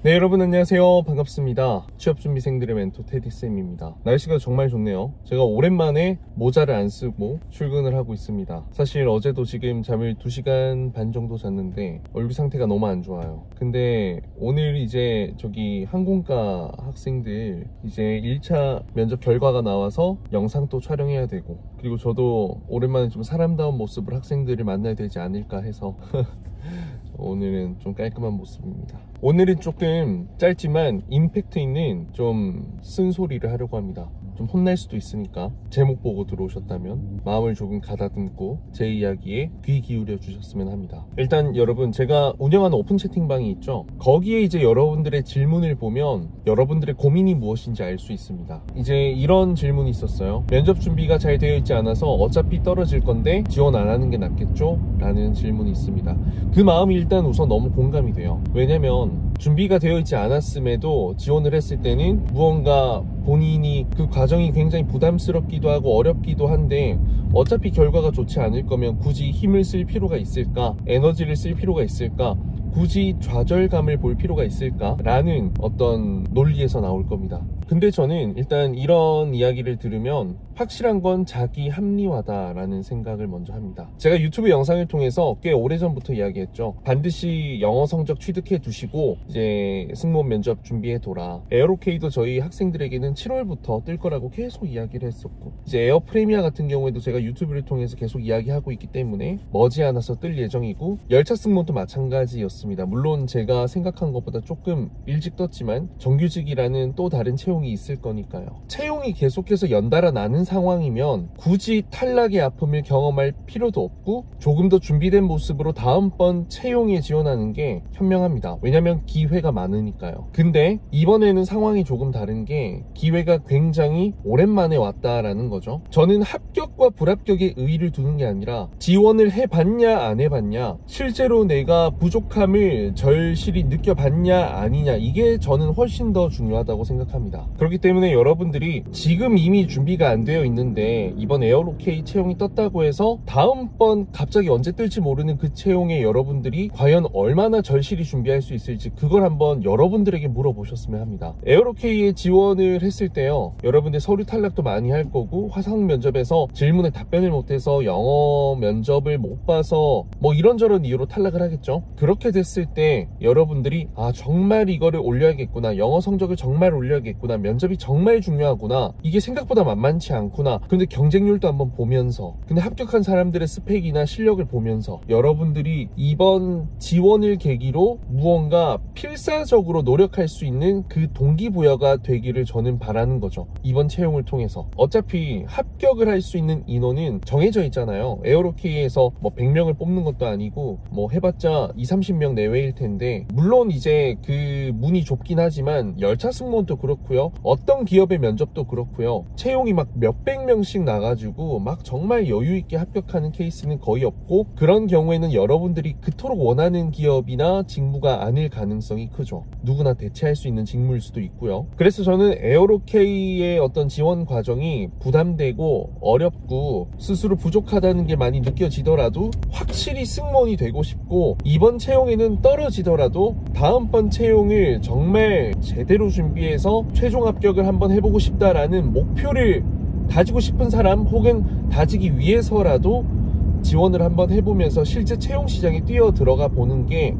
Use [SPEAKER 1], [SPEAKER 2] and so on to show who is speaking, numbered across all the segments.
[SPEAKER 1] 네, 여러분 안녕하세요. 반갑습니다. 취업준비생들의 멘토 테디쌤입니다. 날씨가 정말 좋네요. 제가 오랜만에 모자를 안 쓰고 출근을 하고 있습니다. 사실 어제도 지금 잠을 2시간 반 정도 잤는데 얼굴 상태가 너무 안 좋아요. 근데 오늘 이제 저기 항공과 학생들 이제 1차 면접 결과가 나와서 영상 또 촬영해야 되고, 그리고 저도 오랜만에 좀 사람다운 모습으로 학생들을 만나야 되지 않을까 해서 오늘은 좀 깔끔한 모습입니다. 오늘은 조금 짧지만 임팩트 있는 좀 쓴소리를 하려고 합니다. 좀 혼날 수도 있으니까 제목 보고 들어오셨다면 마음을 조금 가다듬고 제 이야기에 귀 기울여 주셨으면 합니다. 일단 여러분, 제가 운영하는 오픈 채팅방이 있죠. 거기에 이제 여러분들의 질문을 보면 여러분들의 고민이 무엇인지 알 수 있습니다. 이제 이런 질문이 있었어요. 면접 준비가 잘 되어 있지 않아서 어차피 떨어질 건데 지원 안 하는 게 낫겠죠? 라는 질문이 있습니다. 그 마음이 일단 우선 너무 공감이 돼요. 왜냐면 준비가 되어 있지 않았음에도 지원을 했을 때는 무언가 본인이 그 과정이 굉장히 부담스럽기도 하고 어렵기도 한데 어차피 결과가 좋지 않을 거면 굳이 힘을 쓸 필요가 있을까? 에너지를 쓸 필요가 있을까? 굳이 좌절감을 볼 필요가 있을까? 라는 어떤 논리에서 나올 겁니다. 근데 저는 일단 이런 이야기를 들으면 확실한 건 자기 합리화다라는 생각을 먼저 합니다. 제가 유튜브 영상을 통해서 꽤 오래전부터 이야기했죠. 반드시 영어 성적 취득해 두시고 이제 승무원 면접 준비해둬라. 에어로케이도 저희 학생들에게는 7월부터 뜰 거라고 계속 이야기를 했었고, 이제 에어프레미아 같은 경우에도 제가 유튜브를 통해서 계속 이야기하고 있기 때문에 머지않아서 뜰 예정이고, 열차 승무원도 마찬가지였습니다. 물론 제가 생각한 것보다 조금 일찍 떴지만 정규직이라는 또 다른 채용이 있을 거니까요. 채용이 계속해서 연달아 나는 상황이면 굳이 탈락의 아픔을 경험할 필요도 없고 조금 더 준비된 모습으로 다음번 채용에 지원하는 게 현명합니다. 왜냐면 기회가 많으니까요. 근데 이번에는 상황이 조금 다른 게 기회가 굉장히 오랜만에 왔다라는 거죠. 저는 합격과 불합격에 의의를 두는 게 아니라 지원을 해봤냐 안 해봤냐, 실제로 내가 부족함을 절실히 느껴봤냐 아니냐, 이게 저는 훨씬 더 중요하다고 생각합니다. 그렇기 때문에 여러분들이 지금 이미 준비가 안 되어 있는데 이번 에어로케이 채용이 떴다고 해서 다음번 갑자기 언제 뜰지 모르는 그 채용에 여러분들이 과연 얼마나 절실히 준비할 수 있을지, 그걸 한번 여러분들에게 물어보셨으면 합니다. 에어로케이에 지원을 했을 때요, 여러분들 서류 탈락도 많이 할 거고 화상 면접에서 질문에 답변을 못해서 영어 면접을 못 봐서 뭐 이런저런 이유로 탈락을 하겠죠. 그렇게 됐을 때 여러분들이 정말 이거를 올려야겠구나, 영어 성적을 정말 올려야겠구나, 면접이 정말 중요하구나, 이게 생각보다 만만치 않구나, 근데 경쟁률도 한번 보면서, 근데 합격한 사람들의 스펙이나 실력을 보면서 여러분들이 이번 지원을 계기로 무언가 필사적으로 노력할 수 있는 그 동기부여가 되기를 저는 바라는 거죠. 이번 채용을 통해서 어차피 합격을 할 수 있는 인원은 정해져 있잖아요. 에어로케이에서 뭐 100명을 뽑는 것도 아니고 뭐 해봤자 20-30명 내외일 텐데, 물론 이제 그 문이 좁긴 하지만 열차 승무원도 그렇고요, 어떤 기업의 면접도 그렇고요, 채용이 막 몇백 명씩 나가지고 막 정말 여유있게 합격하는 케이스는 거의 없고, 그런 경우에는 여러분들이 그토록 원하는 기업이나 직무가 아닐 가능성이 크죠. 누구나 대체할 수 있는 직무일 수도 있고요. 그래서 저는 에어로케이의 어떤 지원 과정이 부담되고 어렵고 스스로 부족하다는 게 많이 느껴지더라도 확실히 승무원이 되고 싶고, 이번 채용에는 떨어지더라도 다음번 채용을 정말 제대로 준비해서 최종 합격을 한번 해보고 싶다라는 목표를 다지고 싶은 사람, 혹은 다지기 위해서라도 지원을 한번 해보면서 실제 채용 시장에 뛰어 들어가 보는 게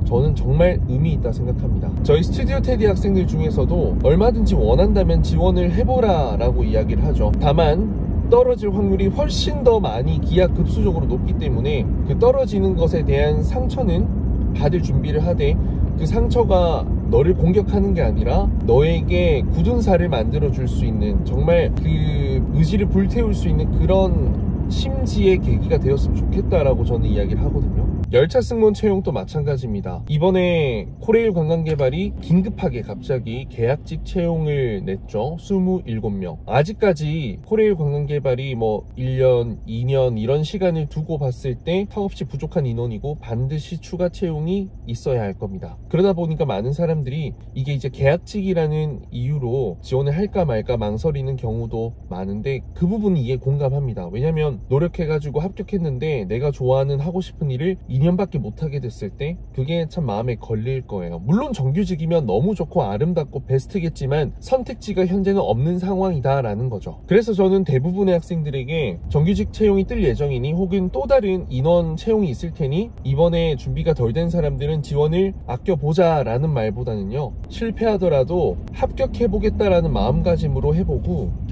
[SPEAKER 1] 저는 정말 의미 있다 생각합니다. 저희 스튜디오 테디 학생들 중에서도 얼마든지 원한다면 지원을 해보라 라고 이야기를 하죠. 다만 떨어질 확률이 훨씬 더 많이 기하급수적으로 높기 때문에 그 떨어지는 것에 대한 상처는 받을 준비를 하되, 그 상처가 너를 공격하는 게 아니라 너에게 굳은 살을 만들어 줄 수 있는, 정말 그 의지를 불태울 수 있는 그런 심지의 계기가 되었으면 좋겠다라고 저는 이야기를 하거든요. 열차 승무원 채용도 마찬가지입니다. 이번에 코레일 관광개발이 긴급하게 갑자기 계약직 채용을 냈죠. 27명. 아직까지 코레일 관광개발이 뭐 1년, 2년 이런 시간을 두고 봤을 때 턱없이 부족한 인원이고 반드시 추가 채용이 있어야 할 겁니다. 그러다 보니까 많은 사람들이 이게 이제 계약직이라는 이유로 지원을 할까 말까 망설이는 경우도 많은데, 그 부분은 이해 공감합니다. 왜냐면 노력해가지고 합격했는데 내가 좋아하는 하고 싶은 일을 2년밖에 못하게 됐을 때 그게 참 마음에 걸릴 거예요. 물론 정규직이면 너무 좋고 아름답고 베스트겠지만 선택지가 현재는 없는 상황이다 라는 거죠. 그래서 저는 대부분의 학생들에게 정규직 채용이 뜰 예정이니 혹은 또 다른 인원 채용이 있을 테니 이번에 준비가 덜 된 사람들은 지원을 아껴보자 라는 말보다는요, 실패하더라도 합격해보겠다라는 마음가짐으로 해보고,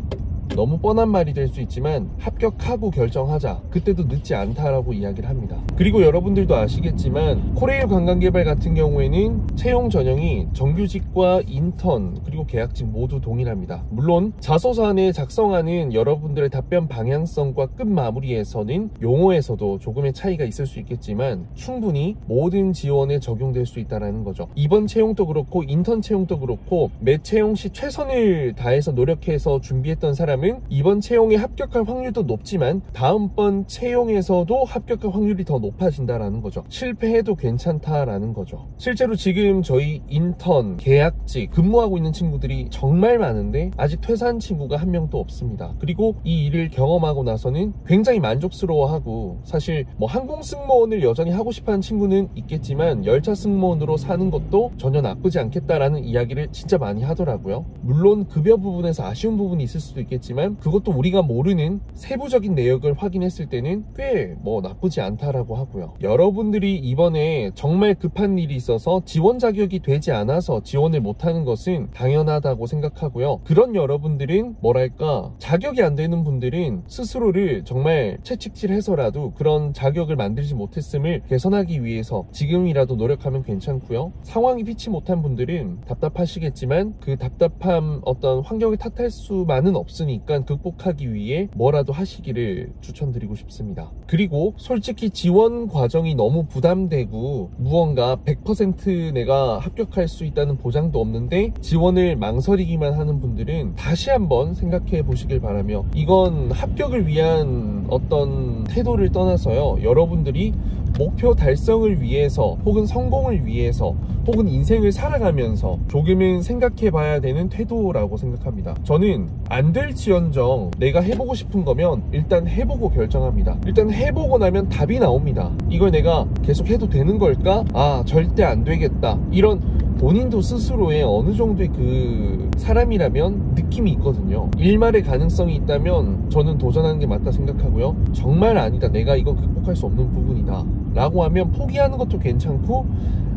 [SPEAKER 1] 너무 뻔한 말이 될 수 있지만 합격하고 결정하자, 그때도 늦지 않다라고 이야기를 합니다. 그리고 여러분들도 아시겠지만 코레일 관광개발 같은 경우에는 채용 전형이 정규직과 인턴 그리고 계약직 모두 동일합니다. 물론 자소서안에 작성하는 여러분들의 답변 방향성과 끝 마무리에서는 용어에서도 조금의 차이가 있을 수 있겠지만 충분히 모든 지원에 적용될 수 있다는 거죠. 이번 채용도 그렇고 인턴 채용도 그렇고 매 채용 시 최선을 다해서 노력해서 준비했던 사람은 이번 채용에 합격할 확률도 높지만 다음번 채용에서도 합격할 확률이 더 높아진다라는 거죠. 실패해도 괜찮다라는 거죠. 실제로 지금 저희 인턴, 계약직 근무하고 있는 친구들이 정말 많은데 아직 퇴사한 친구가 한 명도 없습니다. 그리고 이 일을 경험하고 나서는 굉장히 만족스러워하고, 사실 뭐 항공 승무원을 여전히 하고 싶어하는 친구는 있겠지만 열차 승무원으로 사는 것도 전혀 나쁘지 않겠다라는 이야기를 진짜 많이 하더라고요. 물론 급여 부분에서 아쉬운 부분이 있을 수도 있겠지만 그것도 우리가 모르는 세부적인 내역을 확인했을 때는 꽤 뭐 나쁘지 않다라고 하고요. 여러분들이 이번에 정말 급한 일이 있어서 지원 자격이 되지 않아서 지원을 못하는 것은 당연하다고 생각하고요. 그런 여러분들은 뭐랄까, 자격이 안 되는 분들은 스스로를 정말 채찍질해서라도 그런 자격을 만들지 못했음을 개선하기 위해서 지금이라도 노력하면 괜찮고요. 상황이 피치 못한 분들은 답답하시겠지만 그 답답함, 어떤 환경을 탓할 수만은 없으니까 극복하기 위해 뭐라도 하시기를 추천드리고 싶습니다. 그리고 솔직히 지원 과정이 너무 부담되고 무언가 100% 내가 합격할 수 있다는 보장도 없는데 지원을 망설이기만 하는 분들은 다시 한번 생각해 보시길 바라며, 이건 합격을 위한 어떤 태도를 떠나서요, 여러분들이 목표 달성을 위해서 혹은 성공을 위해서 혹은 인생을 살아가면서 조금은 생각해 봐야 되는 태도라고 생각합니다. 저는 안 될지언정 내가 해보고 싶은 거면 일단 해보고 결정합니다. 일단 해보고 나면 답이 나옵니다. 이걸 내가 계속 해도 되는 걸까? 아, 절대 안 되겠다. 이런 본인도 스스로의 어느 정도의 그 사람이라면 느낌이 있거든요. 일말의 가능성이 있다면 저는 도전하는 게 맞다 생각하고요. 정말 아니다, 내가 이건 극복할 수 없는 부분이다 라고 하면 포기하는 것도 괜찮고,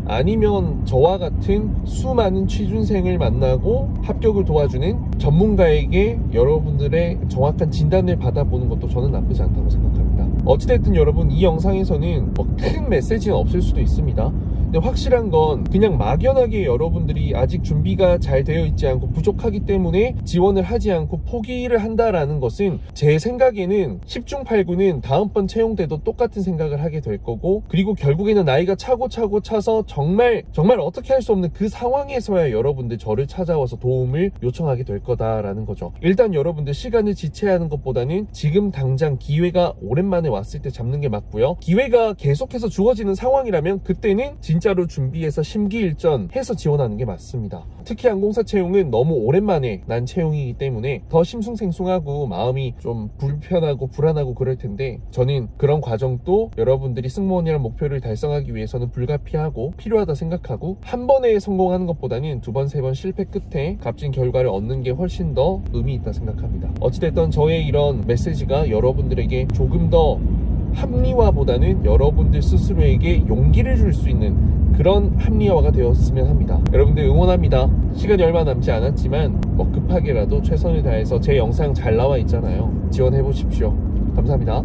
[SPEAKER 1] 아니면 저와 같은 수많은 취준생을 만나고 합격을 도와주는 전문가에게 여러분들의 정확한 진단을 받아보는 것도 저는 나쁘지 않다고 생각합니다. 어찌됐든 여러분, 이 영상에서는 뭐 큰 메시지는 없을 수도 있습니다. 근데 확실한 건 그냥 막연하게 여러분들이 아직 준비가 잘 되어 있지 않고 부족하기 때문에 지원을 하지 않고 포기를 한다라는 것은 제 생각에는 10중 8구는 다음번 채용 때도 똑같은 생각을 하게 될 거고, 그리고 결국에는 나이가 차고 차서 정말 어떻게 할 수 없는 그 상황에서야 여러분들 저를 찾아와서 도움을 요청하게 될 거다라는 거죠. 일단 여러분들 시간을 지체하는 것보다는 지금 당장 기회가 오랜만에 왔을 때 잡는 게 맞고요. 기회가 계속해서 주어지는 상황이라면 그때는 진짜로 준비해서 심기일전해서 지원하는 게 맞습니다. 특히 항공사 채용은 너무 오랜만에 난 채용이기 때문에 더 심숭생숭하고 마음이 좀 불편하고 불안하고 그럴 텐데, 저는 그런 과정도 여러분들이 승무원이라는 목표를 달성하기 위해서는 불가피하고 필요하다 생각하고, 한 번에 성공하는 것보다는 두 번, 세 번 실패 끝에 값진 결과를 얻는 게 훨씬 더 의미 있다 생각합니다. 어찌됐든 저의 이런 메시지가 여러분들에게 조금 더 합리화보다는 여러분들 스스로에게 용기를 줄 수 있는 그런 합리화가 되었으면 합니다. 여러분들 응원합니다. 시간이 얼마 남지 않았지만 뭐 급하게라도 최선을 다해서 제 영상 잘 나와 있잖아요. 지원해 보십시오. 감사합니다.